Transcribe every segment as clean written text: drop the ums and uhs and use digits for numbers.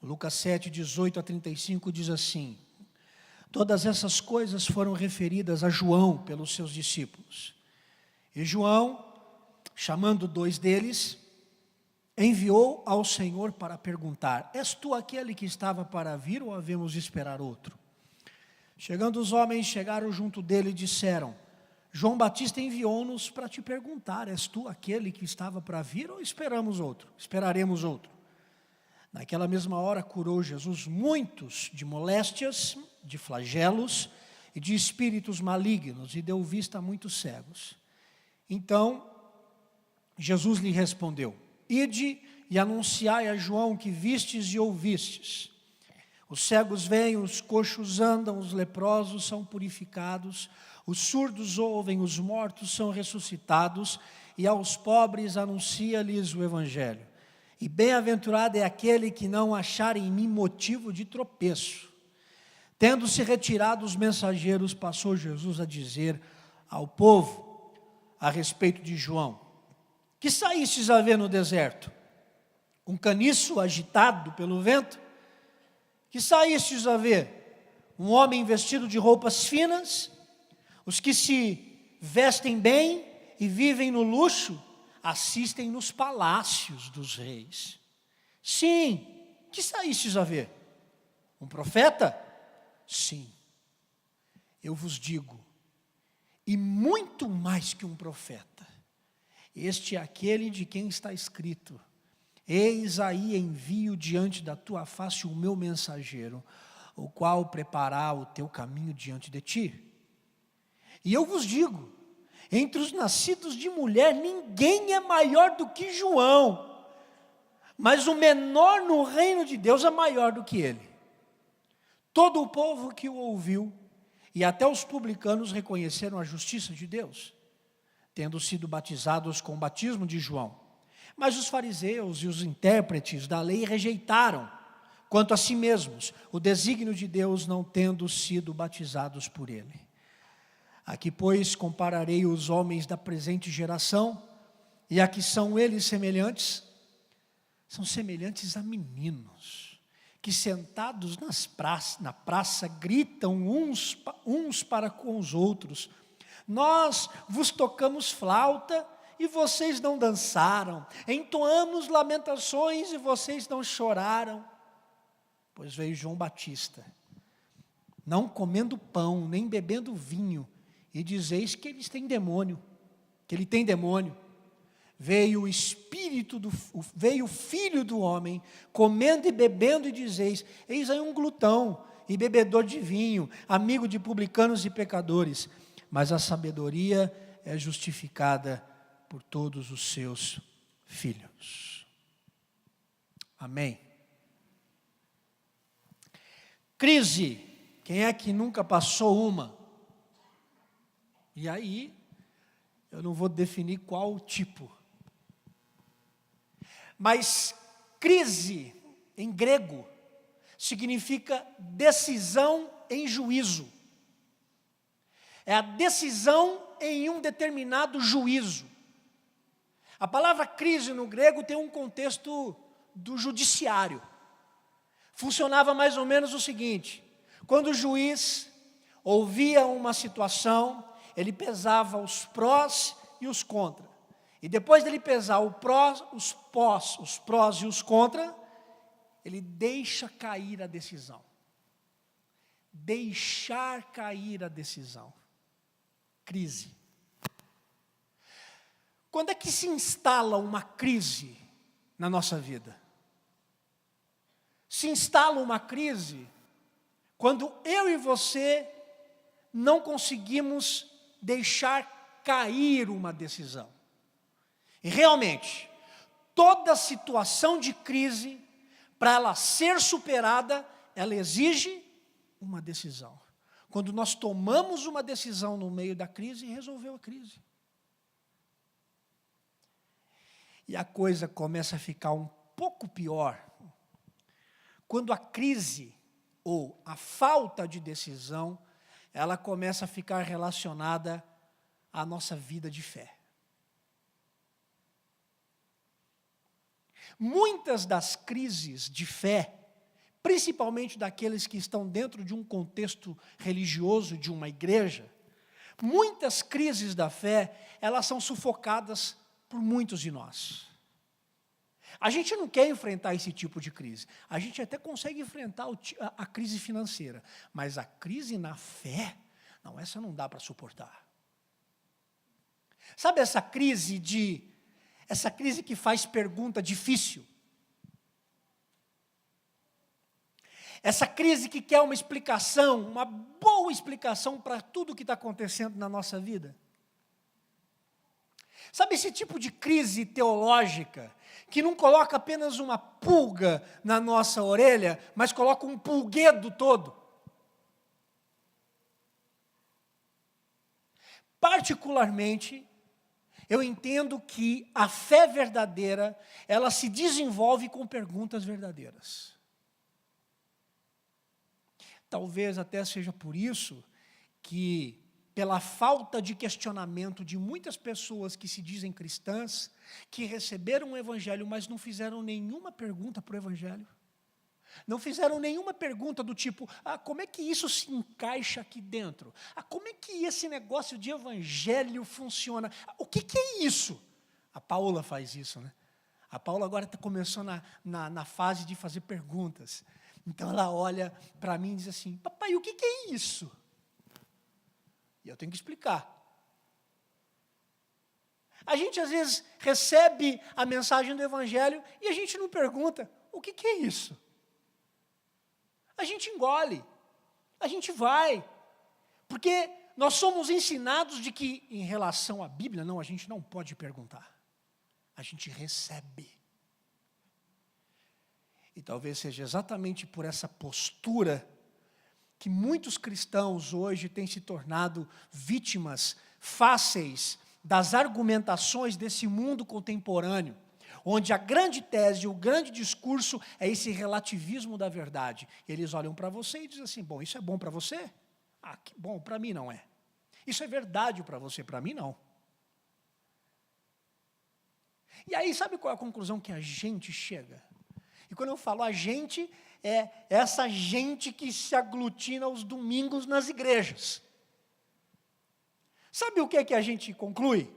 Lucas 7, 18 a 35 diz assim: todas essas coisas foram referidas a João pelos seus discípulos. E João, chamando 2 deles, enviou ao Senhor para perguntar: és tu aquele que estava para vir ou havemos de esperar outro? Chegando os homens, chegaram junto dele e disseram: João Batista enviou-nos para te perguntar: és tu aquele que estava para vir ou esperaremos outro? Naquela mesma hora curou Jesus muitos de moléstias, de flagelos e de espíritos malignos, e deu vista a muitos cegos. Então Jesus lhe respondeu: ide e anunciai a João que vistes e ouvistes. Os cegos veem, os coxos andam, os leprosos são purificados, os surdos ouvem, os mortos são ressuscitados, e aos pobres anuncia-lhes o Evangelho. E bem-aventurado é aquele que não achar em mim motivo de tropeço. Tendo-se retirado os mensageiros, passou Jesus a dizer ao povo a respeito de João: que saístes a ver no deserto? Um caniço agitado pelo vento? Que saístes a ver? Um homem vestido de roupas finas? Os que se vestem bem e vivem no luxo assistem nos palácios dos reis. Sim, que saístes a ver? Um profeta? Sim, eu vos digo, e muito mais que um profeta. Este é aquele de quem está escrito: eis aí envio diante da tua face o meu mensageiro, o qual preparará o teu caminho diante de ti. E eu vos digo, entre os nascidos de mulher, ninguém é maior do que João, mas o menor no reino de Deus é maior do que ele. Todo o povo que o ouviu, e até os publicanos, reconheceram a justiça de Deus, tendo sido batizados com o batismo de João. Mas os fariseus e os intérpretes da lei rejeitaram, quanto a si mesmos, o desígnio de Deus, não tendo sido batizados por ele. Aqui, pois, compararei os homens da presente geração, e a que são eles semelhantes? São semelhantes a meninos, que sentados na praça gritam uns para com os outros: nós vos tocamos flauta e vocês não dançaram, entoamos lamentações e vocês não choraram. Pois veio João Batista, não comendo pão, nem bebendo vinho, e dizeis que eles têm demônio, que ele tem demônio. Veio veio o Filho do Homem, comendo e bebendo, e dizeis: eis aí um glutão e bebedor de vinho, amigo de publicanos e pecadores. Mas a sabedoria é justificada por todos os seus filhos. Amém. Crise, quem é que nunca passou uma? E aí, eu não vou definir qual tipo. Mas crise, em grego, significa decisão em juízo. É a decisão em um determinado juízo. A palavra crise no grego tem um contexto do judiciário. Funcionava mais ou menos o seguinte: quando o juiz ouvia uma situação, ele pesava os prós e os contras. E depois dele pesar os prós e os contras, ele deixa cair a decisão. Deixar cair a decisão. Crise. Quando é que se instala uma crise na nossa vida? Se instala uma crise quando eu e você não conseguimos deixar cair uma decisão. E realmente, toda situação de crise, para ela ser superada, ela exige uma decisão. Quando nós tomamos uma decisão no meio da crise, resolveu a crise. E a coisa começa a ficar um pouco pior quando a crise ou a falta de decisão, ela começa a ficar relacionada à nossa vida de fé. Muitas das crises de fé principalmente daqueles que estão dentro de um contexto religioso, de uma igreja, muitas crises da fé, elas são sufocadas por muitos de nós. A gente não quer enfrentar esse tipo de crise. A gente até consegue enfrentar a crise financeira, mas a crise na fé, não, essa não dá para suportar. Sabe essa crise que faz pergunta difícil? Essa crise que quer uma explicação, uma boa explicação para tudo o que está acontecendo na nossa vida? Sabe esse tipo de crise teológica, que não coloca apenas uma pulga na nossa orelha, mas coloca um pulguedo todo? Particularmente, eu entendo que a fé verdadeira, ela se desenvolve com perguntas verdadeiras. Talvez até seja por isso que, pela falta de questionamento de muitas pessoas que se dizem cristãs, que receberam o Evangelho, mas não fizeram nenhuma pergunta para o Evangelho. Não fizeram nenhuma pergunta do tipo, como é que isso se encaixa aqui dentro? Como é que esse negócio de Evangelho funciona? O que é isso? A Paula faz isso, né? A Paula agora começou na fase de fazer perguntas. Então ela olha para mim e diz assim, papai, o que é isso? E eu tenho que explicar. A gente às vezes recebe a mensagem do Evangelho e a gente não pergunta, o que é isso? A gente engole, a gente vai, porque nós somos ensinados de que em relação à Bíblia, não, a gente não pode perguntar, a gente recebe. E talvez seja exatamente por essa postura que muitos cristãos hoje têm se tornado vítimas fáceis das argumentações desse mundo contemporâneo, onde a grande tese, o grande discurso é esse relativismo da verdade. Eles olham para você e dizem assim, bom, isso é bom para você? Que bom, para mim não é. Isso é verdade para você, para mim não. E aí, sabe qual é a conclusão que a gente chega? E quando eu falo a gente, é essa gente que se aglutina aos domingos nas igrejas. Sabe o que é que a gente conclui?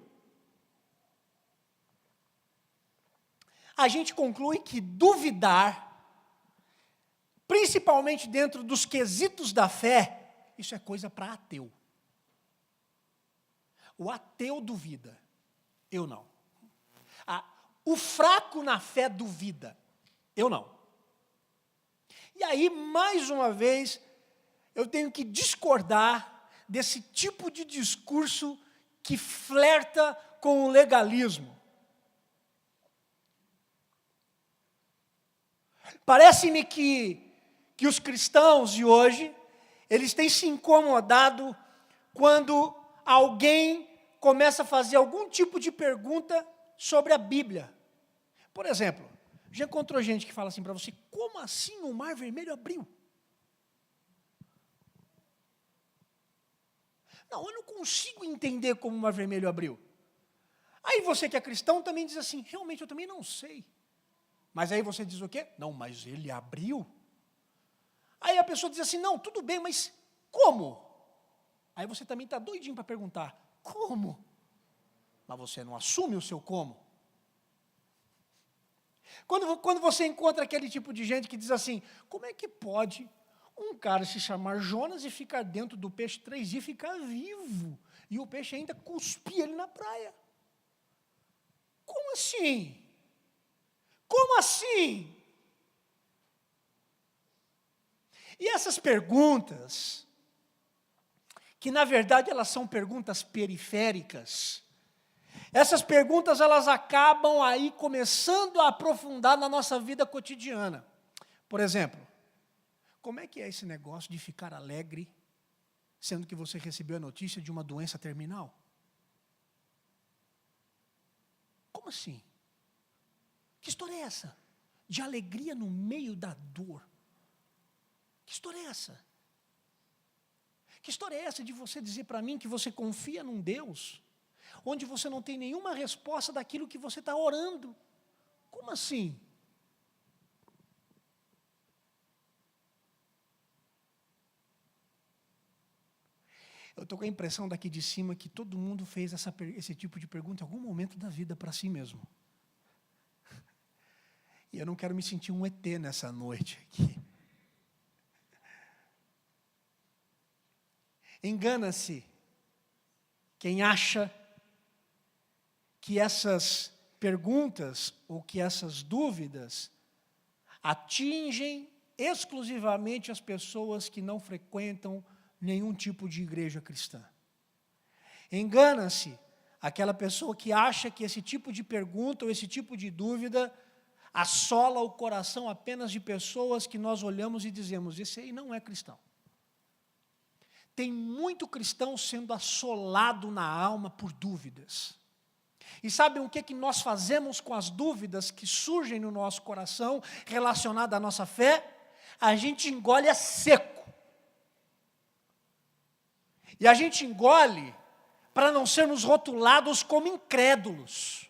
A gente conclui que duvidar, principalmente dentro dos quesitos da fé, isso é coisa para ateu. O ateu duvida, eu não. O fraco na fé duvida, eu não. E aí, mais uma vez, eu tenho que discordar desse tipo de discurso que flerta com o legalismo. Parece-me que os cristãos de hoje, eles têm se incomodado quando alguém começa a fazer algum tipo de pergunta sobre a Bíblia. Por exemplo, já encontrou gente que fala assim para você, como assim o Mar Vermelho abriu? Não, eu não consigo entender como o Mar Vermelho abriu. Aí você que é cristão também diz assim, realmente eu também não sei. Mas aí você diz o quê? Não, mas ele abriu? Aí a pessoa diz assim, não, tudo bem, mas como? Aí você também está doidinho para perguntar, como? Mas você não assume o seu como. Quando você encontra aquele tipo de gente que diz assim, como é que pode um cara se chamar Jonas e ficar dentro do peixe 3 dias e ficar vivo? E o peixe ainda cuspir ele na praia. Como assim? Como assim? E essas perguntas, que na verdade elas são perguntas periféricas, essas perguntas elas acabam aí começando a aprofundar na nossa vida cotidiana. Por exemplo, como é que é esse negócio de ficar alegre, sendo que você recebeu a notícia de uma doença terminal? Como assim? Que história é essa? De alegria no meio da dor. Que história é essa? Que história é essa de você dizer para mim que você confia num Deus onde você não tem nenhuma resposta daquilo que você está orando? Como assim? Eu estou com a impressão daqui de cima que todo mundo fez esse tipo de pergunta em algum momento da vida para si mesmo. E eu não quero me sentir um ET nessa noite aqui. Engana-se quem acha que essas perguntas ou que essas dúvidas atingem exclusivamente as pessoas que não frequentam nenhum tipo de igreja cristã. Engana-se aquela pessoa que acha que esse tipo de pergunta ou esse tipo de dúvida assola o coração apenas de pessoas que nós olhamos e dizemos, esse aí não é cristão. Tem muito cristão sendo assolado na alma por dúvidas. E sabem o que nós fazemos com as dúvidas que surgem no nosso coração relacionadas à nossa fé? A gente engole a seco. E a gente engole para não sermos rotulados como incrédulos.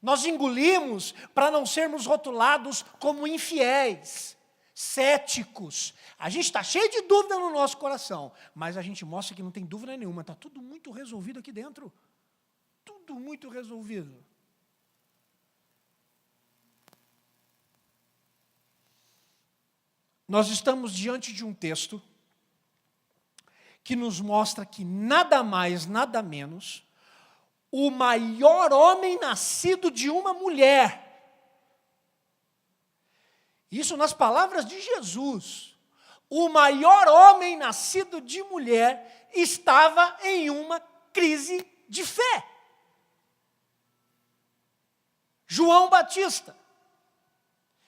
Nós engolimos para não sermos rotulados como infiéis, céticos. A gente está cheio de dúvida no nosso coração, mas a gente mostra que não tem dúvida nenhuma, está tudo muito resolvido aqui dentro. Tudo muito resolvido. Nós estamos diante de um texto que nos mostra que nada mais, nada menos, o maior homem nascido de uma mulher. Isso nas palavras de Jesus. O maior homem nascido de mulher estava em uma crise de fé. João Batista.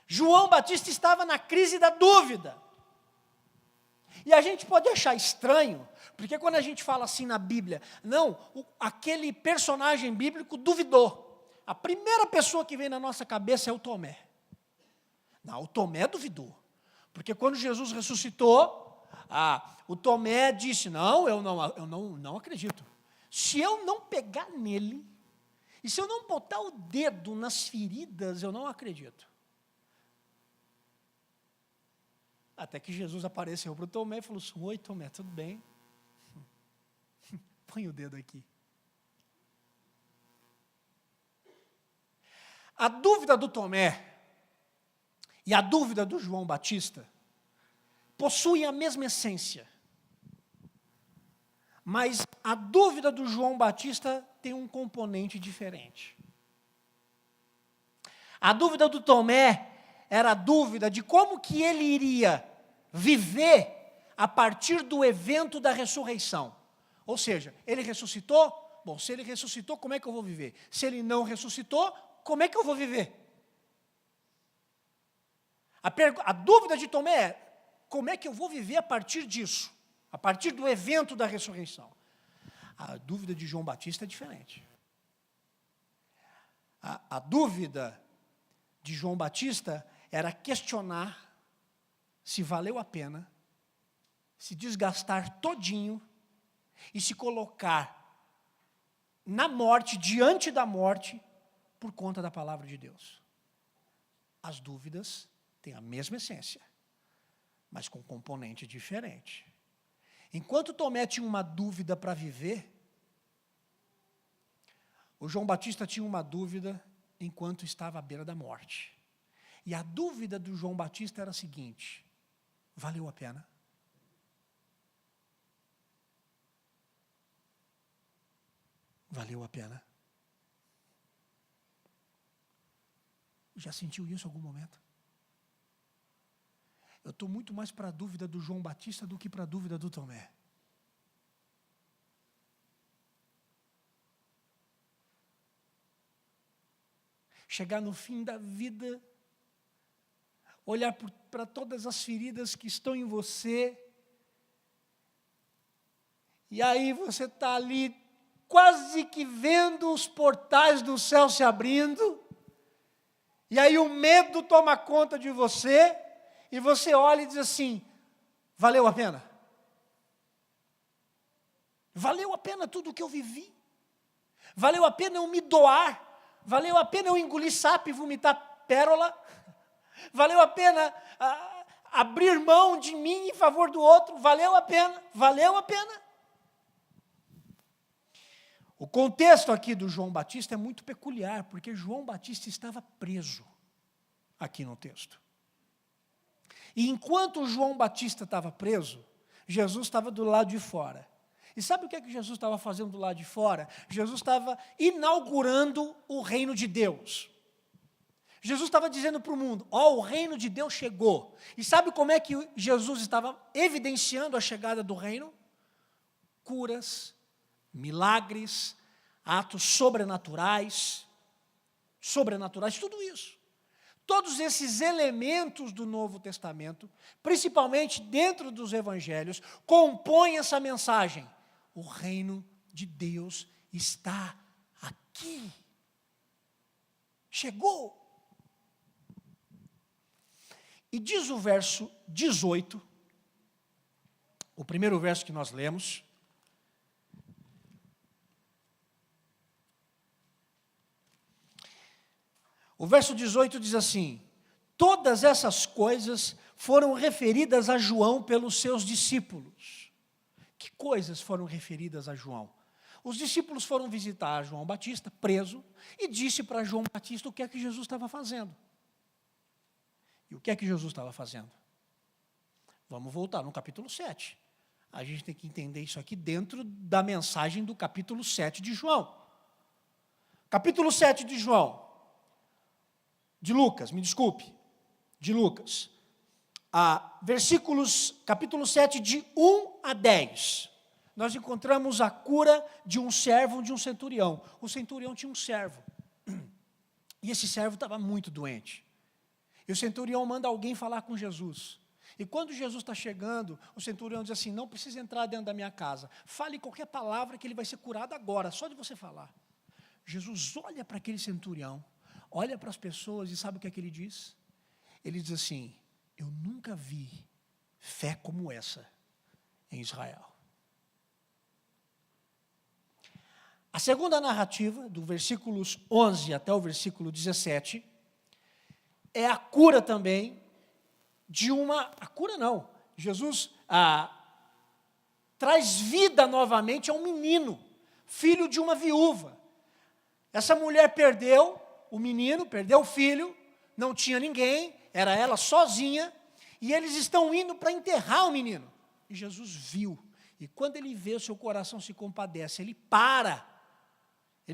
João Batista estava na crise da dúvida. E a gente pode achar estranho, porque quando a gente fala assim na Bíblia, não, aquele personagem bíblico duvidou. A primeira pessoa que vem na nossa cabeça é o Tomé. Não, o Tomé duvidou. Porque quando Jesus ressuscitou, o Tomé disse, eu não acredito. Se eu não pegar nele, e se eu não botar o dedo nas feridas, eu não acredito. Até que Jesus apareceu para o Tomé e falou assim, oi Tomé, tudo bem? Põe o dedo aqui. A dúvida do Tomé e a dúvida do João Batista possuem a mesma essência. Mas a dúvida do João Batista tem um componente diferente. A dúvida do Tomé era a dúvida de como que ele iria viver a partir do evento da ressurreição. Ou seja, ele ressuscitou? Bom, se ele ressuscitou, como é que eu vou viver? Se ele não ressuscitou, como é que eu vou viver? A dúvida de Tomé é, como é que eu vou viver a partir disso? A partir do evento da ressurreição. A dúvida de João Batista é diferente. A dúvida de João Batista era questionar se valeu a pena se desgastar todinho e se colocar na morte, diante da morte, por conta da palavra de Deus. As dúvidas têm a mesma essência, mas com componente diferente. Enquanto Tomé tinha uma dúvida para viver, o João Batista tinha uma dúvida enquanto estava à beira da morte. E a dúvida do João Batista era a seguinte, valeu a pena? Valeu a pena? Já sentiu isso em algum momento? Eu estou muito mais para a dúvida do João Batista do que para a dúvida do Tomé. Chegar no fim da vida, olhar para todas as feridas que estão em você, e aí você está ali quase que vendo os portais do céu se abrindo, e aí o medo toma conta de você, e você olha e diz assim, valeu a pena? Valeu a pena tudo o que eu vivi? Valeu a pena eu me doar? Valeu a pena eu engolir sapo e vomitar pérola? Valeu a pena abrir mão de mim em favor do outro? Valeu a pena? Valeu a pena? O contexto aqui do João Batista é muito peculiar, porque João Batista estava preso aqui no texto. E enquanto João Batista estava preso, Jesus estava do lado de fora. E sabe o que é que Jesus estava fazendo do lado de fora? Jesus estava inaugurando o reino de Deus. Jesus estava dizendo para o mundo, o reino de Deus chegou. E sabe como é que Jesus estava evidenciando a chegada do reino? Curas, milagres, atos sobrenaturais, tudo isso. Todos esses elementos do Novo Testamento, principalmente dentro dos evangelhos, compõem essa mensagem. O reino de Deus está aqui. Chegou. E diz o verso 18, o primeiro verso que nós lemos. O verso 18 diz assim: todas essas coisas foram referidas a João pelos seus discípulos. Que coisas foram referidas a João? Os discípulos foram visitar João Batista, preso, e disse para João Batista o que é que Jesus estava fazendo. E o que é que Jesus estava fazendo? Vamos voltar no capítulo 7. A gente tem que entender isso aqui dentro da mensagem do capítulo 7 de João. Capítulo 7 de João. De Lucas, de Lucas, capítulo 7, de 1 a 10, nós encontramos a cura de um servo de um centurião. O centurião tinha um servo, e esse servo estava muito doente. E o centurião manda alguém falar com Jesus. E quando Jesus está chegando, o centurião diz assim, não precisa entrar dentro da minha casa, fale qualquer palavra que ele vai ser curado agora, só de você falar. Jesus olha para aquele centurião, olha para as pessoas e sabe o que é que ele diz? Ele diz assim, eu nunca vi fé como essa em Israel. A segunda narrativa, do versículos 11 até o versículo 17, é a cura também Jesus traz vida novamente a um menino, filho de uma viúva. Essa mulher perdeu o menino, perdeu o filho, não tinha ninguém, era ela sozinha, e eles estão indo para enterrar o menino. E Jesus viu, e quando ele vê, o seu coração se compadece, ele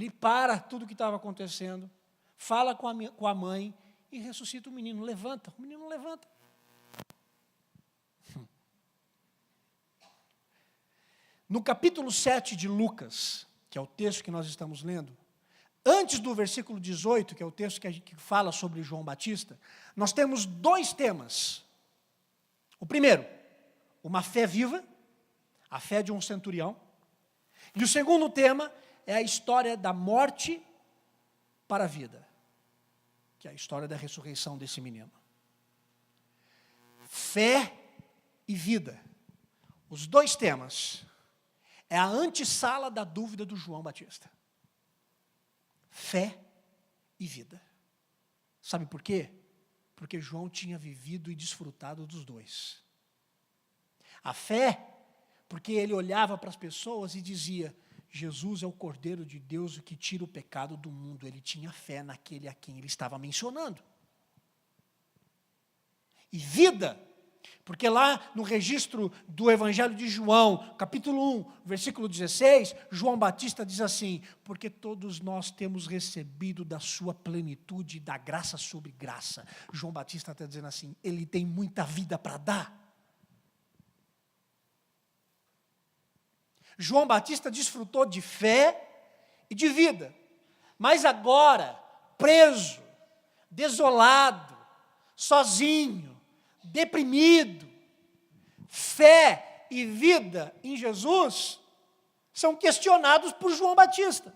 para tudo o que estava acontecendo, fala com a mãe, e ressuscita o menino levanta. No capítulo 7 de Lucas, que é o texto que nós estamos lendo, antes do versículo 18, que é o texto que fala sobre João Batista, nós temos dois temas. O primeiro, uma fé viva, a fé de um centurião. E o segundo tema é a história da morte para a vida, que é a história da ressurreição desse menino. Fé e vida. Os dois temas é a antessala da dúvida do João Batista. Fé e vida. Sabe por quê? Porque João tinha vivido e desfrutado dos dois. A fé, porque ele olhava para as pessoas e dizia, Jesus é o Cordeiro de Deus, o que tira o pecado do mundo. Ele tinha fé naquele a quem ele estava mencionando. E vida, porque lá no registro do Evangelho de João, capítulo 1, versículo 16, João Batista diz assim, porque todos nós temos recebido da sua plenitude, da graça sobre graça. João Batista está dizendo assim, ele tem muita vida para dar. João Batista desfrutou de fé e de vida, mas agora, preso, desolado, sozinho, deprimido, fé e vida em Jesus são questionados por João Batista.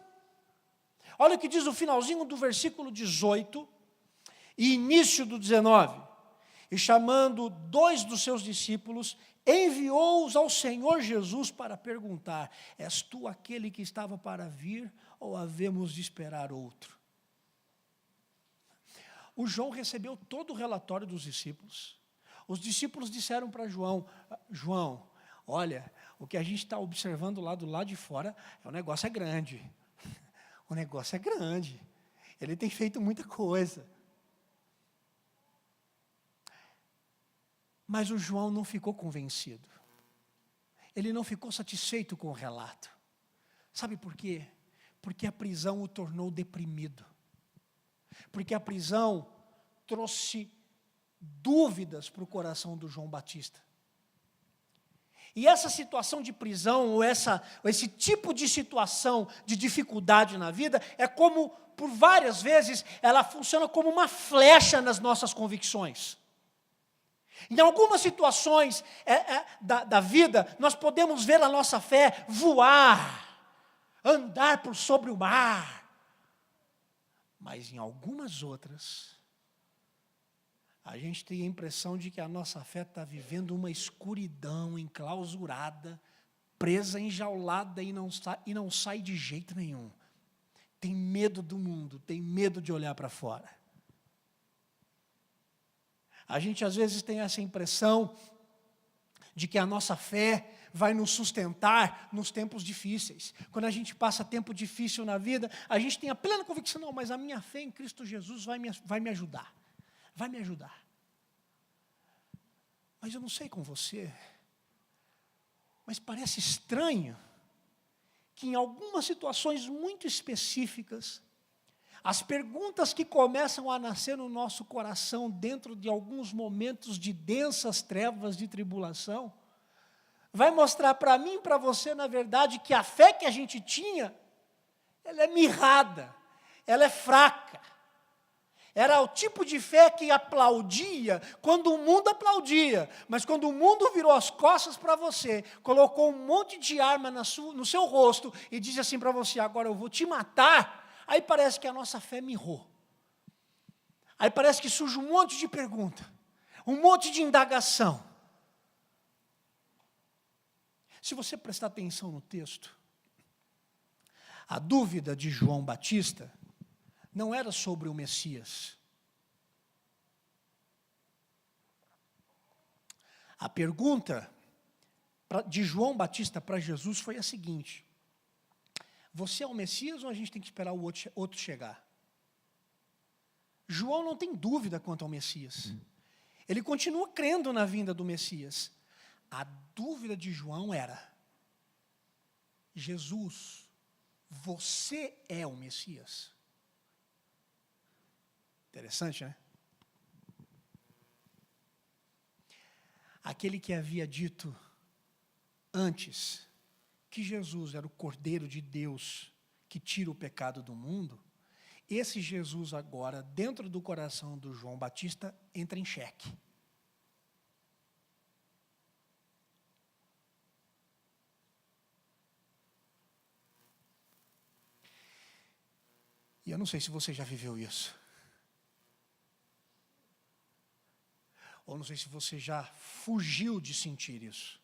Olha o que diz o finalzinho do versículo 18 e início do 19. E chamando 2 dos seus discípulos, enviou-os ao Senhor Jesus para perguntar, és tu aquele que estava para vir ou havemos de esperar outro? O João recebeu todo o relatório dos discípulos. Os discípulos disseram para João, João, olha, o que a gente está observando lá do lado de fora, o negócio é grande. O negócio é grande. Ele tem feito muita coisa. Mas o João não ficou convencido. Ele não ficou satisfeito com o relato. Sabe por quê? Porque a prisão o tornou deprimido. Porque a prisão trouxe dúvidas para o coração do João Batista. E essa situação de prisão, ou esse tipo de situação de dificuldade na vida, é como, por várias vezes, ela funciona como uma flecha nas nossas convicções. Em algumas situações da vida, nós podemos ver a nossa fé voar, andar por sobre o mar. Mas em algumas outras, a gente tem a impressão de que a nossa fé está vivendo uma escuridão enclausurada, presa, enjaulada e não sai de jeito nenhum. Tem medo do mundo, tem medo de olhar para fora. A gente às vezes tem essa impressão de que a nossa fé vai nos sustentar nos tempos difíceis. Quando a gente passa tempo difícil na vida, a gente tem a plena convicção, não, mas a minha fé em Cristo Jesus vai me ajudar. Vai me ajudar. Mas eu não sei com você, mas parece estranho que em algumas situações muito específicas, as perguntas que começam a nascer no nosso coração dentro de alguns momentos de densas trevas de tribulação, vai mostrar para mim e para você, na verdade, que a fé que a gente tinha, ela é mirrada, ela é fraca. Era o tipo de fé que aplaudia quando o mundo aplaudia, mas quando o mundo virou as costas para você, colocou um monte de arma no seu rosto e disse assim para você, agora eu vou te matar, aí parece que a nossa fé mirrou. Aí parece que surge um monte de pergunta, um monte de indagação. Se você prestar atenção no texto, a dúvida de João Batista não era sobre o Messias. A pergunta de João Batista para Jesus foi a seguinte: você é o Messias ou a gente tem que esperar o outro chegar? João não tem dúvida quanto ao Messias. Ele continua crendo na vinda do Messias. A dúvida de João era: Jesus, você é o Messias? Interessante, né? Aquele que havia dito antes que Jesus era o Cordeiro de Deus que tira o pecado do mundo, esse Jesus agora, dentro do coração do João Batista, entra em xeque. E eu não sei se você já viveu isso. Ou não sei se você já fugiu de sentir isso.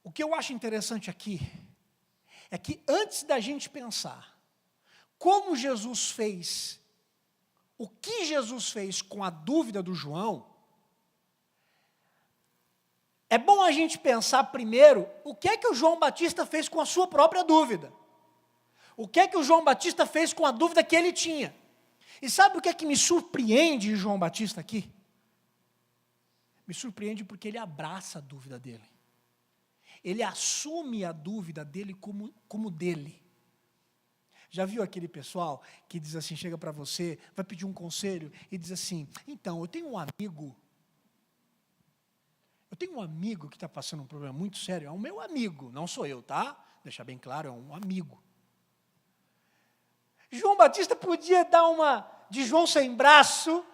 O que eu acho interessante aqui é que antes da gente pensar como Jesus fez, o que Jesus fez com a dúvida do João, é bom a gente pensar primeiro o que é que o João Batista fez com a sua própria dúvida. O que é que o João Batista fez com a dúvida que ele tinha. E sabe o que é que me surpreende em João Batista aqui? Me surpreende porque ele abraça a dúvida dele. Ele assume a dúvida dele como dele. Já viu aquele pessoal que diz assim, chega para você, vai pedir um conselho e diz assim, então, eu tenho um amigo que está passando um problema muito sério, é um meu amigo, não sou eu, tá? Deixar bem claro, é um amigo. João Batista podia dar uma de João sem braço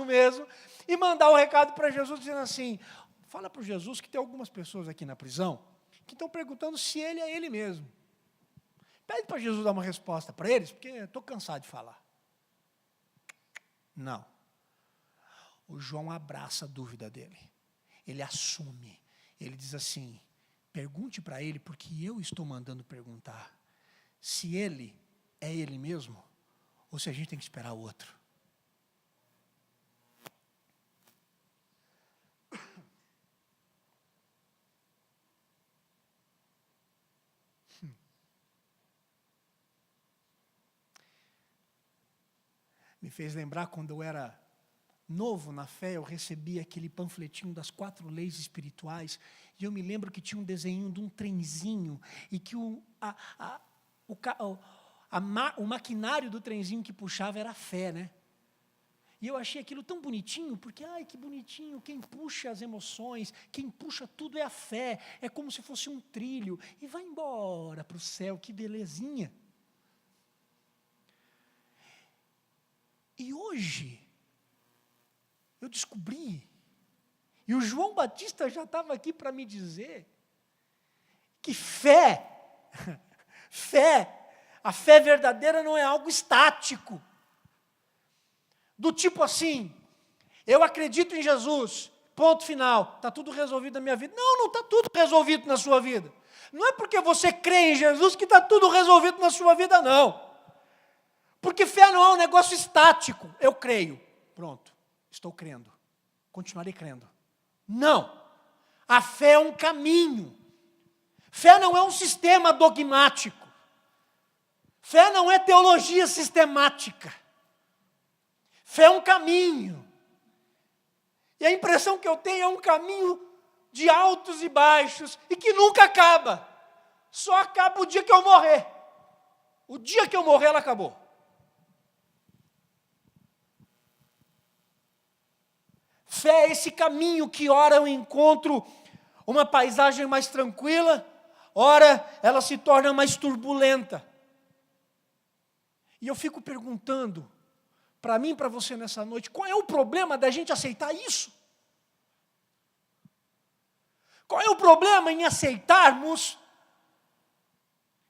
mesmo, e mandar um recado para Jesus dizendo assim, fala para Jesus que tem algumas pessoas aqui na prisão que estão perguntando se ele é ele mesmo. Pede para Jesus dar uma resposta para eles, porque eu estou cansado de falar. Não. O João abraça a dúvida dele. Ele assume. Ele diz assim, pergunte para ele, porque eu estou mandando perguntar. Se ele é ele mesmo, ou se a gente tem que esperar o outro. Me fez lembrar quando eu era novo na fé, eu recebi aquele panfletinho das 4 leis espirituais, e eu me lembro que tinha um desenho de um trenzinho, e que o maquinário do trenzinho que puxava era a fé, né? E eu achei aquilo tão bonitinho, porque, ai, que bonitinho, quem puxa as emoções, quem puxa tudo é a fé, é como se fosse um trilho, e vai embora para o céu, que belezinha. E hoje, eu descobri, e o João Batista já estava aqui para me dizer, que a fé verdadeira não é algo estático, do tipo assim, eu acredito em Jesus, ponto final, está tudo resolvido na minha vida. Não, não está tudo resolvido na sua vida. Não é porque você crê em Jesus que está tudo resolvido na sua vida, não. Porque fé não é um negócio estático. Eu creio, pronto, estou crendo, continuarei crendo. Não, a fé é um caminho. Fé não é um sistema dogmático. Fé não é teologia sistemática. Fé é um caminho. E a impressão que eu tenho é um caminho de altos e baixos e que nunca acaba. Só acaba o dia que eu morrer. O dia que eu morrer, ela acabou. Fé é esse caminho que ora eu encontro uma paisagem mais tranquila, ora ela se torna mais turbulenta. E eu fico perguntando, para mim e para você nessa noite, qual é o problema da gente aceitar isso? Qual é o problema em aceitarmos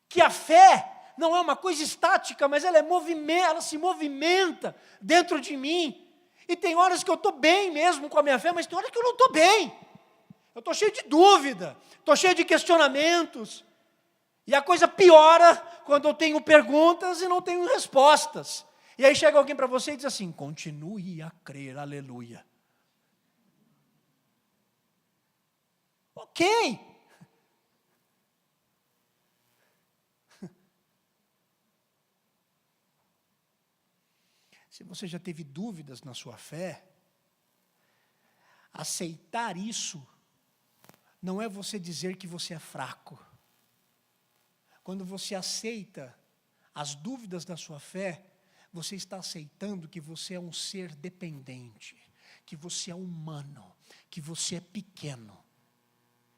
que a fé não é uma coisa estática, mas ela se movimenta dentro de mim? E tem horas que eu estou bem mesmo com a minha fé, mas tem horas que eu não estou bem. Eu estou cheio de dúvida, estou cheio de questionamentos. E a coisa piora quando eu tenho perguntas e não tenho respostas. E aí chega alguém para você e diz assim, continue a crer, aleluia. Ok. Se você já teve dúvidas na sua fé, aceitar isso não é você dizer que você é fraco. Quando você aceita as dúvidas da sua fé, você está aceitando que você é um ser dependente, que você é humano, que você é pequeno.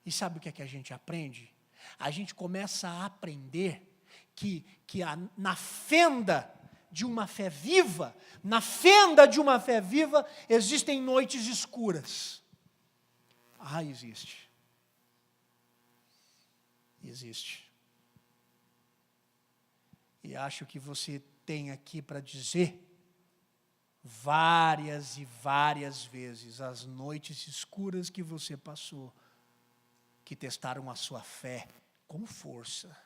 E sabe o que é que a gente aprende? A gente começa a aprender que na fenda de uma fé viva, existem noites escuras. Ah, existe. Existe. E acho que você tem aqui para dizer várias e várias vezes as noites escuras que você passou, que testaram a sua fé com força,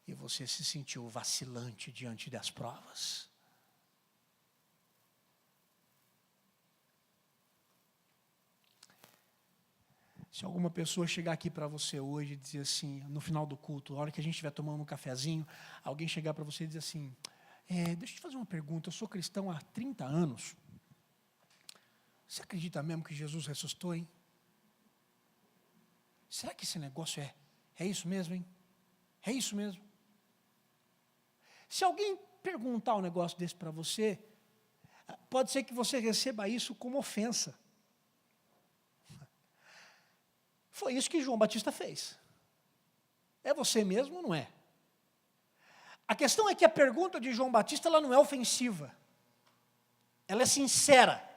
e você se sentiu vacilante diante das provas. Se alguma pessoa chegar aqui para você hoje e dizer assim, no final do culto, na hora que a gente estiver tomando um cafezinho, alguém chegar para você e dizer assim, deixa eu te fazer uma pergunta, eu sou cristão há 30 anos, você acredita mesmo que Jesus ressuscitou, hein? Será que esse negócio é isso mesmo, hein? É isso mesmo? Se alguém perguntar um negócio desse para você, pode ser que você receba isso como ofensa. Foi isso que João Batista fez. É você mesmo ou não é? A questão é que a pergunta de João Batista ela não é ofensiva. Ela é sincera.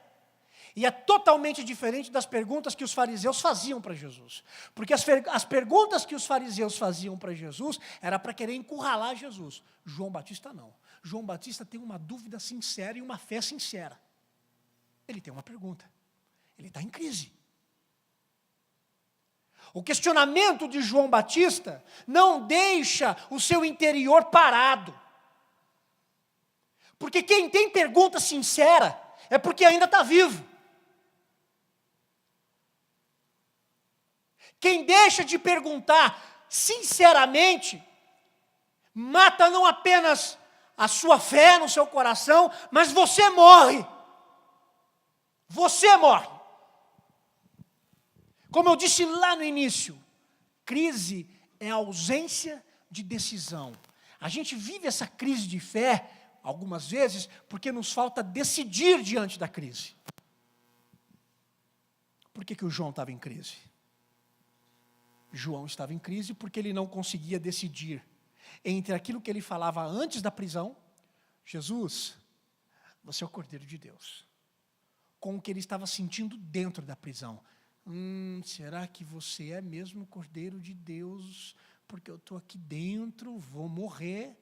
E é totalmente diferente das perguntas que os fariseus faziam para Jesus. Porque as perguntas que os fariseus faziam para Jesus era para querer encurralar Jesus. João Batista não. João Batista tem uma dúvida sincera e uma fé sincera. Ele tem uma pergunta. Ele está em crise. O questionamento de João Batista não deixa o seu interior parado. Porque quem tem pergunta sincera é porque ainda está vivo. Quem deixa de perguntar sinceramente, mata não apenas a sua fé no seu coração, mas você morre. Você morre. Como eu disse lá no início, crise é a ausência de decisão. A gente vive essa crise de fé, algumas vezes, porque nos falta decidir diante da crise. Por que o João estava em crise? João estava em crise porque ele não conseguia decidir entre aquilo que ele falava antes da prisão, Jesus, você é o Cordeiro de Deus, com o que ele estava sentindo dentro da prisão. Será que você é mesmo o Cordeiro de Deus? Porque eu estou aqui dentro, vou morrer.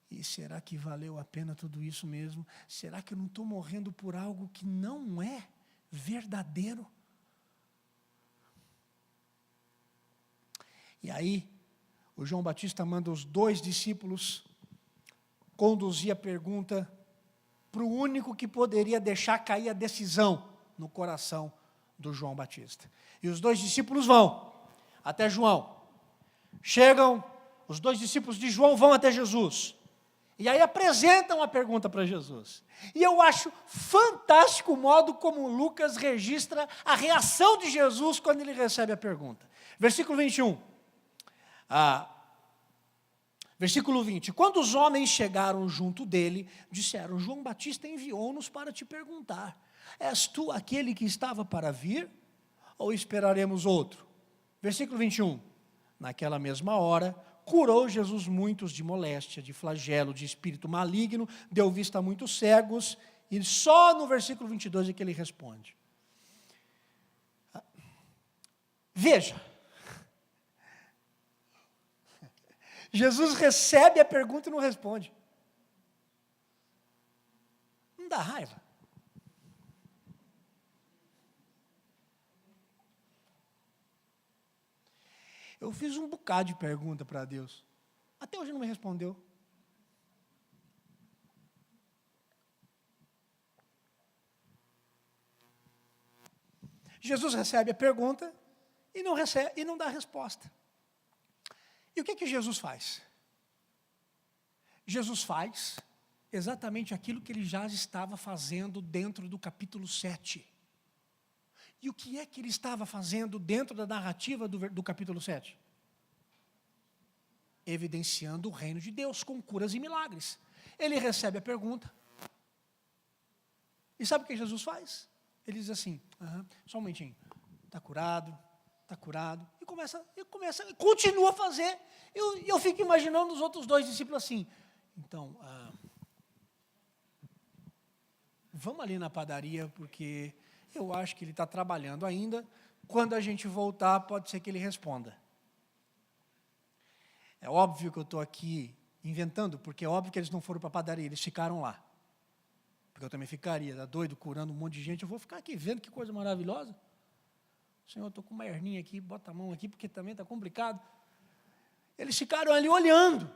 E será que valeu a pena tudo isso mesmo? Será que eu não estou morrendo por algo que não é verdadeiro? E aí, o João Batista manda os 2 discípulos conduzir a pergunta para o único que poderia deixar cair a decisão no coração do João Batista. E os 2 discípulos vão até João. Chegam, os 2 discípulos de João vão até Jesus. E aí apresentam a pergunta para Jesus. E eu acho fantástico o modo como Lucas registra a reação de Jesus quando ele recebe a pergunta. Versículo 21. Versículo 20. Quando os homens chegaram junto dele, disseram: João Batista enviou-nos para te perguntar: és tu aquele que estava para vir, ou esperaremos outro? Versículo 21. Naquela mesma hora, curou Jesus muitos de moléstia, de flagelo, de espírito maligno, deu vista a muitos cegos, e só no versículo 22 é que ele responde. Veja, Jesus recebe a pergunta e não responde. Não dá raiva? Eu fiz um bocado de pergunta para Deus. Até hoje não me respondeu. Jesus recebe a pergunta e não dá a resposta. E o que Jesus faz? Jesus faz exatamente aquilo que ele já estava fazendo dentro do capítulo 7. E o que é que ele estava fazendo dentro da narrativa do capítulo 7? Evidenciando o reino de Deus com curas e milagres. Ele recebe a pergunta. E sabe o que Jesus faz? Ele diz assim: só um momentinho, está curado. E continua a fazer. Eu fico imaginando os outros 2 discípulos assim. Então, vamos ali na padaria, porque eu acho que ele está trabalhando ainda. Quando a gente voltar, pode ser que ele responda. É óbvio que eu estou aqui inventando, porque é óbvio que eles não foram para a padaria, eles ficaram lá. Porque eu também ficaria, doido, curando um monte de gente. Eu vou ficar aqui vendo que coisa maravilhosa. Senhor, eu estou com uma herninha aqui, bota a mão aqui, porque também está complicado. Eles ficaram ali olhando.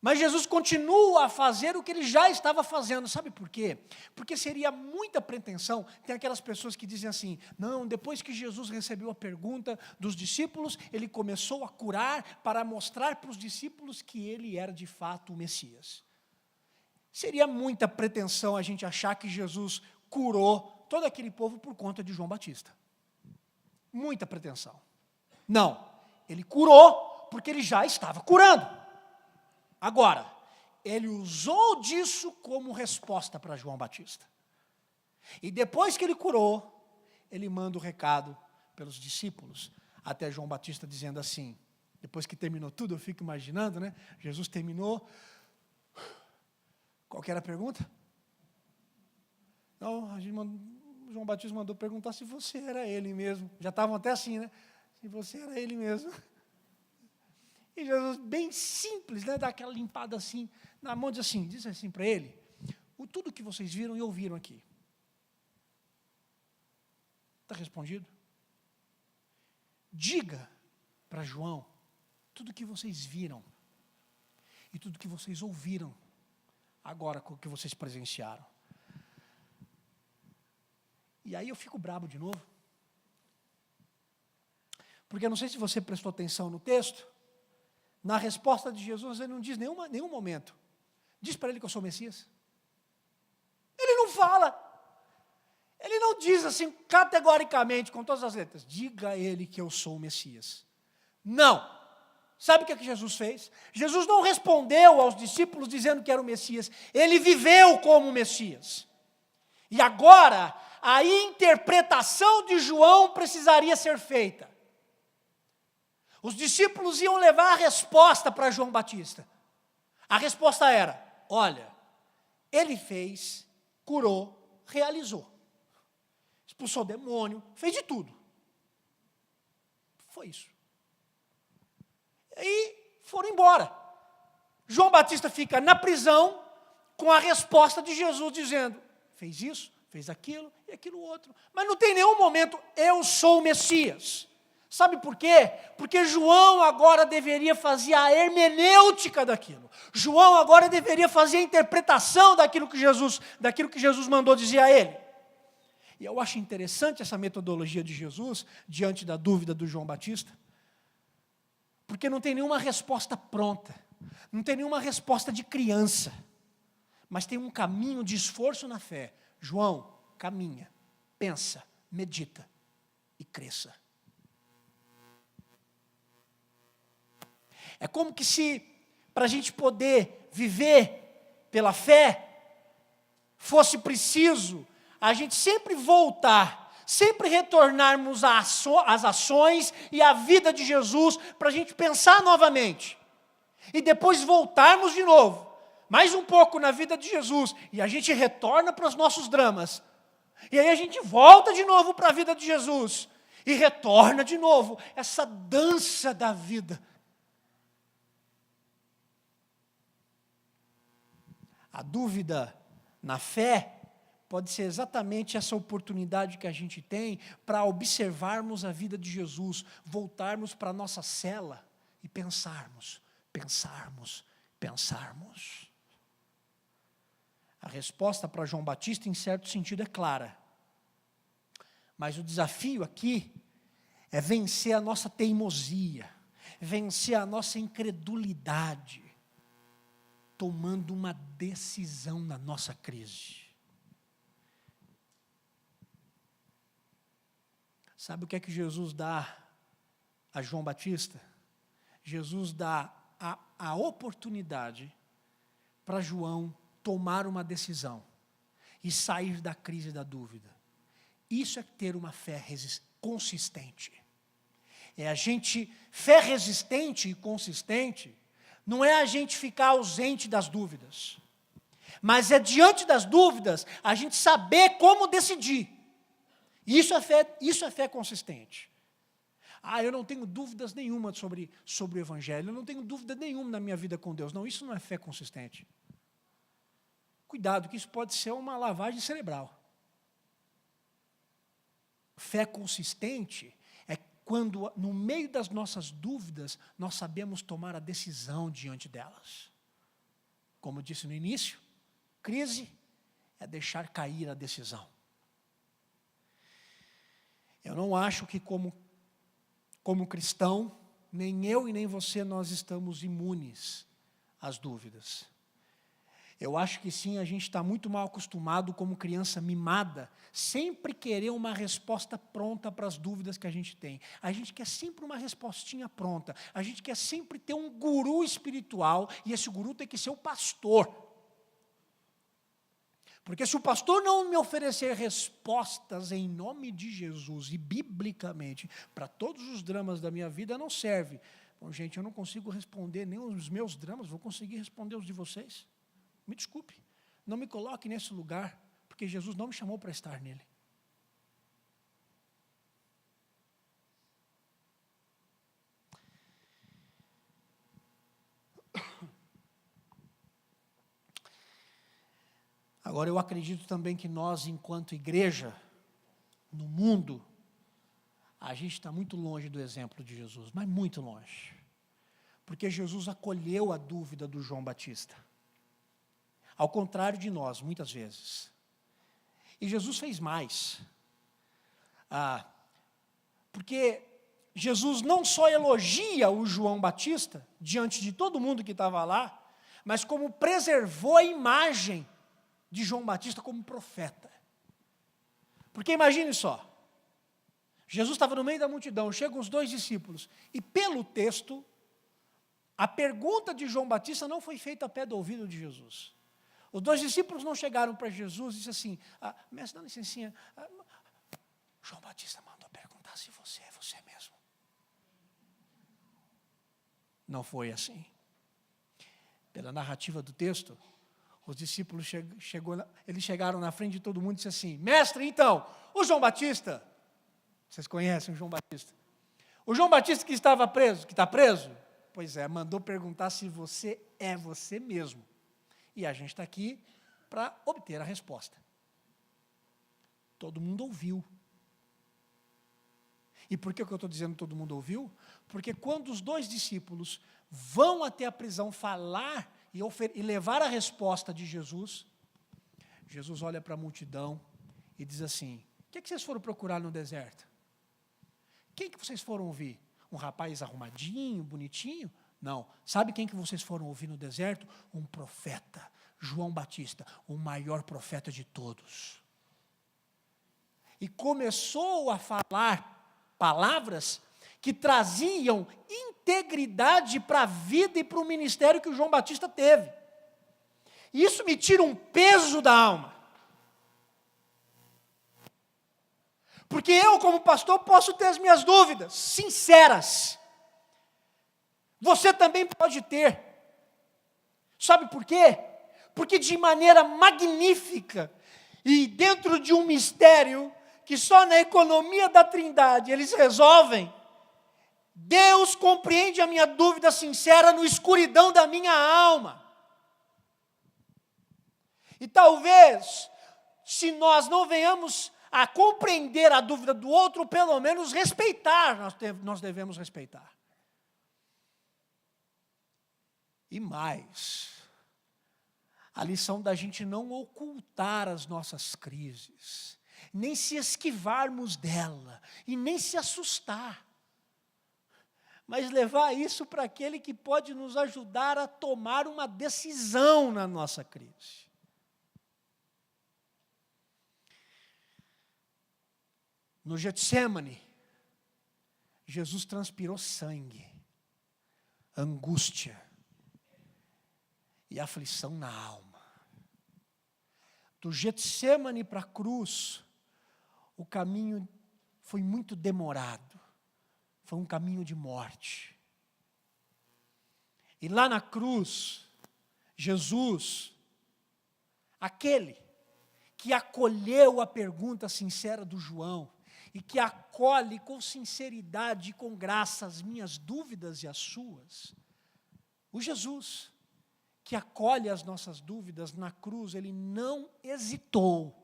Mas Jesus continua a fazer o que ele já estava fazendo. Sabe por quê? Porque seria muita pretensão. Tem aquelas pessoas que dizem assim: não, depois que Jesus recebeu a pergunta dos discípulos, ele começou a curar para mostrar para os discípulos que ele era de fato o Messias. Seria muita pretensão a gente achar que Jesus curou todo aquele povo por conta de João Batista. Muita pretensão. Não, ele curou porque ele já estava curando. Agora, ele usou disso como resposta para João Batista. E depois que ele curou, ele manda o recado pelos discípulos, até João Batista dizendo assim, depois que terminou tudo, eu fico imaginando, né? Jesus terminou. Qual que era a pergunta? Não, João Batista mandou perguntar se você era ele mesmo. Já estavam até assim, né? Se você era ele mesmo. E Jesus, bem simples, né, dá aquela limpada assim, na mão, diz assim para ele: tudo que vocês viram e ouviram aqui. Está respondido? Diga para João tudo que vocês viram e tudo que vocês ouviram agora com o que vocês presenciaram. E aí eu fico brabo de novo. Porque eu não sei se você prestou atenção no texto, Na resposta de Jesus, ele não diz nenhum momento. Diz para ele que eu sou o Messias. Ele não fala. Ele não diz assim, categoricamente, com todas as letras, diga a ele que eu sou o Messias. Não. Sabe o que Jesus fez? Jesus não respondeu aos discípulos dizendo que era o Messias. Ele viveu como o Messias. E agora, a interpretação de João precisaria ser feita. Os discípulos iam levar a resposta para João Batista. A resposta era, olha, ele fez, curou, realizou. Expulsou demônio, fez de tudo. Foi isso. E foram embora. João Batista fica na prisão com a resposta de Jesus dizendo, fez isso, fez aquilo e aquilo outro. Mas não tem nenhum momento, eu sou o Messias. Sabe por quê? Porque João agora deveria fazer a hermenêutica daquilo. João agora deveria fazer a interpretação daquilo que Jesus mandou dizer a ele. E eu acho interessante essa metodologia de Jesus, diante da dúvida do João Batista, porque não tem nenhuma resposta pronta, não tem nenhuma resposta de criança, mas tem um caminho de esforço na fé. João, caminha, pensa, medita e cresça. É como que se, para a gente poder viver pela fé, fosse preciso a gente sempre voltar, sempre retornarmos às ações e à vida de Jesus, para a gente pensar novamente. E depois voltarmos de novo, mais um pouco na vida de Jesus, e a gente retorna para os nossos dramas. E aí a gente volta de novo para a vida de Jesus, e retorna de novo, essa dança da vida. A dúvida na fé pode ser exatamente essa oportunidade que a gente tem para observarmos a vida de Jesus, voltarmos para a nossa cela e pensarmos. A resposta para João Batista, em certo sentido, é clara. Mas o desafio aqui é vencer a nossa teimosia, vencer a nossa incredulidade, tomando uma decisão na nossa crise. Sabe o que é que Jesus dá a João Batista? Jesus dá a oportunidade para João tomar uma decisão e sair da crise da dúvida. Isso é ter uma fé consistente. Fé resistente e consistente, não é a gente ficar ausente das dúvidas, mas é diante das dúvidas a gente saber como decidir. Isso é fé consistente. Eu não tenho dúvidas nenhuma sobre o Evangelho, eu não tenho dúvida nenhuma na minha vida com Deus. Não, isso não é fé consistente. Cuidado, que isso pode ser uma lavagem cerebral. Fé consistente é quando, no meio das nossas dúvidas, nós sabemos tomar a decisão diante delas. Como eu disse no início, crise é deixar cair a decisão. Eu não acho que como cristão, nem eu e nem você, nós estamos imunes às dúvidas. Eu acho que sim, a gente está muito mal acostumado como criança mimada, sempre querer uma resposta pronta para as dúvidas que a gente tem. A gente quer sempre uma respostinha pronta, a gente quer sempre ter um guru espiritual, e esse guru tem que ser o pastor. Porque se o pastor não me oferecer respostas em nome de Jesus e biblicamente para todos os dramas da minha vida, não serve. Bom, gente, eu não consigo responder nem os meus dramas, vou conseguir responder os de vocês. Me desculpe, não me coloque nesse lugar, porque Jesus não me chamou para estar nele. Agora, eu acredito também que nós, enquanto igreja, no mundo, a gente está muito longe do exemplo de Jesus, mas muito longe. Porque Jesus acolheu a dúvida do João Batista. Ao contrário de nós, muitas vezes. E Jesus fez mais. Porque Jesus não só elogia o João Batista, diante de todo mundo que estava lá, mas como preservou a imagem de João Batista como profeta. Porque imagine só, Jesus estava no meio da multidão, chegam os 2 discípulos, e pelo texto, a pergunta de João Batista não foi feita a pé do ouvido de Jesus. Os 2 discípulos não chegaram para Jesus e disseram assim, mestre, dá licencinha, João Batista mandou perguntar se você é você mesmo. Não foi assim. Pela narrativa do texto, os discípulos eles chegaram na frente de todo mundo e disseram assim, mestre, então, o João Batista, vocês conhecem o João Batista? O João Batista que estava preso, que está preso, pois é, mandou perguntar se você é você mesmo. E a gente está aqui para obter a resposta. Todo mundo ouviu. E por que eu estou dizendo todo mundo ouviu? Porque quando os 2 discípulos vão até a prisão falar e levar a resposta de Jesus, Jesus olha para a multidão e diz assim, o que vocês foram procurar no deserto? Quem que vocês foram ouvir? Um rapaz arrumadinho, bonitinho? Não. Sabe quem que vocês foram ouvir no deserto? Um profeta, João Batista, o maior profeta de todos. E começou a falar palavras que traziam integridade para a vida e para o ministério que o João Batista teve. E isso me tira um peso da alma. Porque eu, como pastor, posso ter as minhas dúvidas, sinceras. Você também pode ter. Sabe por quê? Porque de maneira magnífica, e dentro de um mistério, que só na economia da Trindade eles resolvem, Deus compreende a minha dúvida sincera no escuridão da minha alma. E talvez, se nós não venhamos a compreender a dúvida do outro, pelo menos respeitar, nós devemos respeitar. E mais, a lição da gente não ocultar as nossas crises, nem se esquivarmos dela, e nem se assustar, mas levar isso para aquele que pode nos ajudar a tomar uma decisão na nossa crise. No Getsêmani, Jesus transpirou sangue, angústia e aflição na alma. Do Getsêmani para a cruz, o caminho foi muito demorado, foi um caminho de morte. E lá na cruz, Jesus, aquele que acolheu a pergunta sincera do João, e que acolhe com sinceridade e com graça as minhas dúvidas e as suas, o Jesus, que acolhe as nossas dúvidas na cruz, ele não hesitou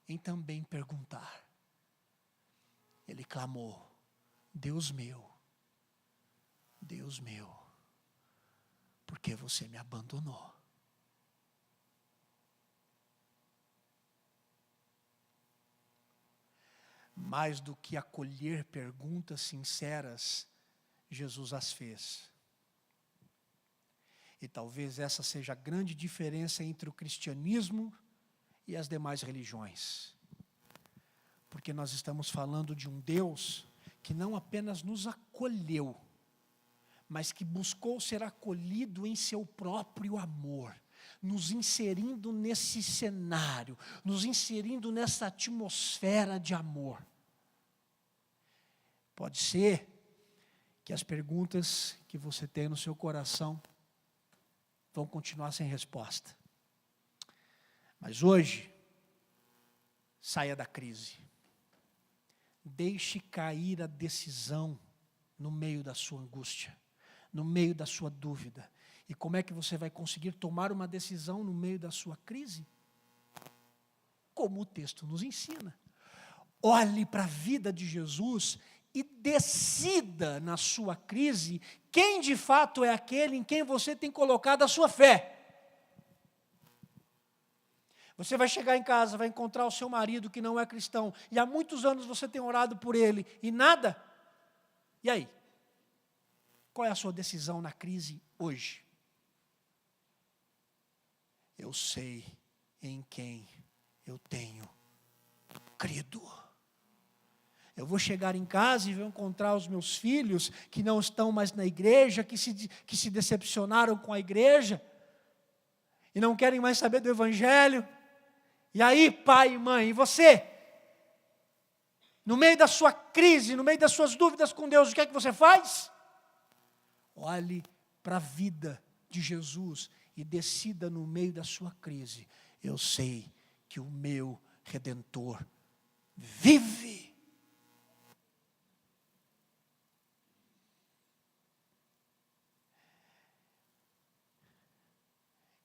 em também perguntar. Ele clamou, Deus meu, por que você me abandonou? Mais do que acolher perguntas sinceras, Jesus as fez. E talvez essa seja a grande diferença entre o cristianismo e as demais religiões. Porque nós estamos falando de um Deus que não apenas nos acolheu, mas que buscou ser acolhido em seu próprio amor, nos inserindo nesse cenário, nos inserindo nessa atmosfera de amor. Pode ser que as perguntas que você tem no seu coração vão continuar sem resposta. Mas hoje, saia da crise. Deixe cair a decisão no meio da sua angústia, no meio da sua dúvida. E como é que você vai conseguir tomar uma decisão no meio da sua crise? Como o texto nos ensina. Olhe para a vida de Jesus e decida na sua crise quem de fato é aquele em quem você tem colocado a sua fé. Você vai chegar em casa, vai encontrar o seu marido que não é cristão, e há muitos anos você tem orado por ele, e nada, E aí? Qual é a sua decisão na crise hoje? Eu sei em quem eu tenho crido. Eu vou chegar em casa e vou encontrar os meus filhos que não estão mais na igreja, que se decepcionaram com a igreja e não querem mais saber do evangelho. E aí, pai e mãe, e você? No meio da sua crise, no meio das suas dúvidas com Deus, o que é que você faz? Olhe para a vida de Jesus e decida no meio da sua crise. Eu sei que o meu Redentor vive.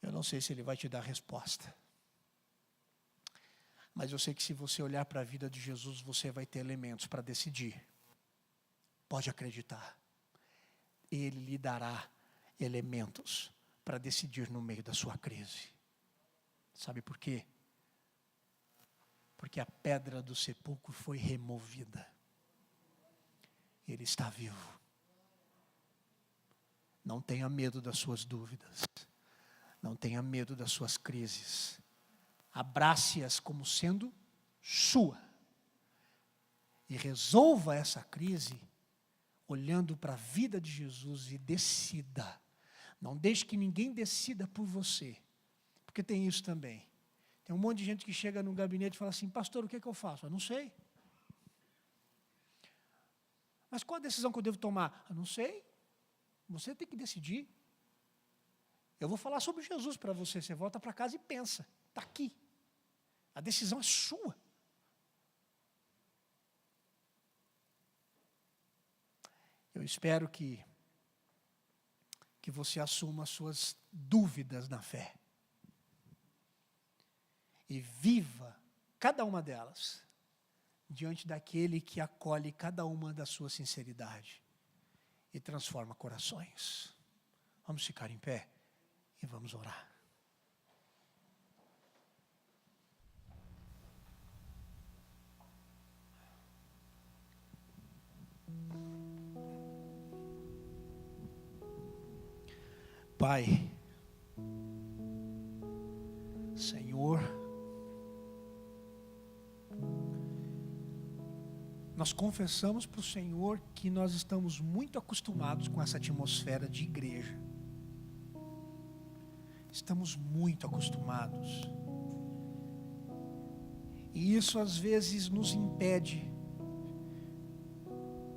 Eu não sei se Ele vai te dar a resposta. Mas eu sei que se você olhar para a vida de Jesus, você vai ter elementos para decidir. Pode acreditar. Ele lhe dará elementos para decidir no meio da sua crise. Sabe por quê? Porque a pedra do sepulcro foi removida. Ele está vivo. Não tenha medo das suas dúvidas. Não tenha medo das suas crises. Abrace-as como sendo sua. E resolva essa crise olhando para a vida de Jesus e decida. Não deixe que ninguém decida por você. Porque tem isso também. Tem um monte de gente que chega no gabinete e fala assim, pastor, o que é que eu faço? Eu não sei. Mas qual a decisão que eu devo tomar? Eu não sei. Você tem que decidir. Eu vou falar sobre Jesus para você. Você volta para casa e pensa. Está aqui. A decisão é sua. Eu espero que você assuma as suas dúvidas na fé. E viva cada uma delas diante daquele que acolhe cada uma da sua sinceridade e transforma corações. Vamos ficar em pé e vamos orar. Pai, Senhor, nós confessamos para o Senhor que nós estamos muito acostumados com essa atmosfera de igreja. Estamos muito acostumados. E isso às vezes nos impede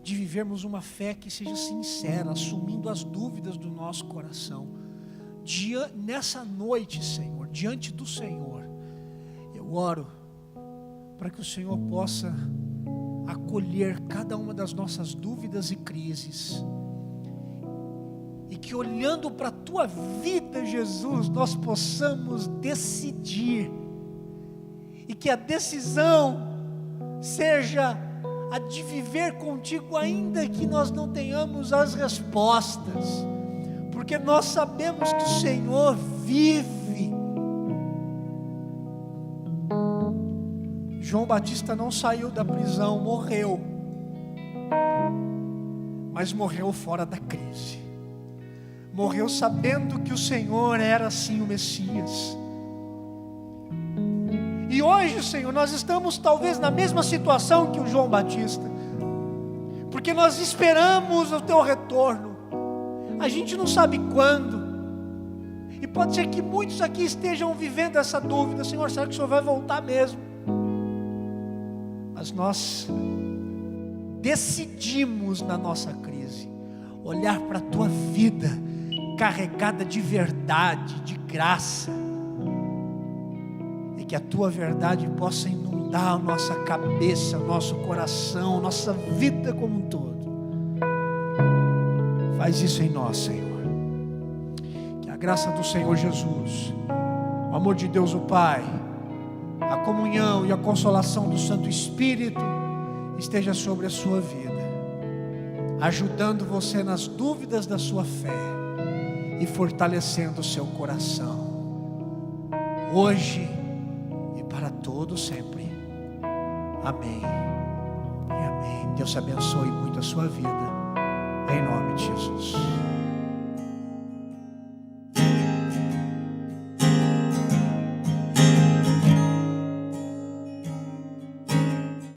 de vivermos uma fé que seja sincera, assumindo as dúvidas do nosso coração. Nessa noite, Senhor, diante do Senhor, eu oro para que o Senhor possa acolher cada uma das nossas dúvidas e crises. E que olhando para a Tua vida, Jesus, nós possamos decidir. E que a decisão seja a de viver contigo, ainda que nós não tenhamos as respostas, porque nós sabemos que o Senhor vive. João Batista não saiu da prisão, morreu, mas morreu fora da crise, morreu sabendo que o Senhor era sim o Messias. E hoje, Senhor, nós estamos talvez na mesma situação que o João Batista, porque nós esperamos o Teu retorno, a gente não sabe quando, e pode ser que muitos aqui estejam vivendo essa dúvida, Senhor, será que o Senhor vai voltar mesmo? Mas nós decidimos na nossa crise, olhar para a Tua vida, carregada de verdade, de graça, que a Tua verdade possa inundar a nossa cabeça, nosso coração, nossa vida como um todo. Faz isso em nós, Senhor. Que a graça do Senhor Jesus, o amor de Deus o Pai, a comunhão e a consolação do Santo Espírito esteja sobre a sua vida, ajudando você nas dúvidas da sua fé e fortalecendo o seu coração, hoje para todo sempre. Amém e amém. Deus abençoe muito a sua vida.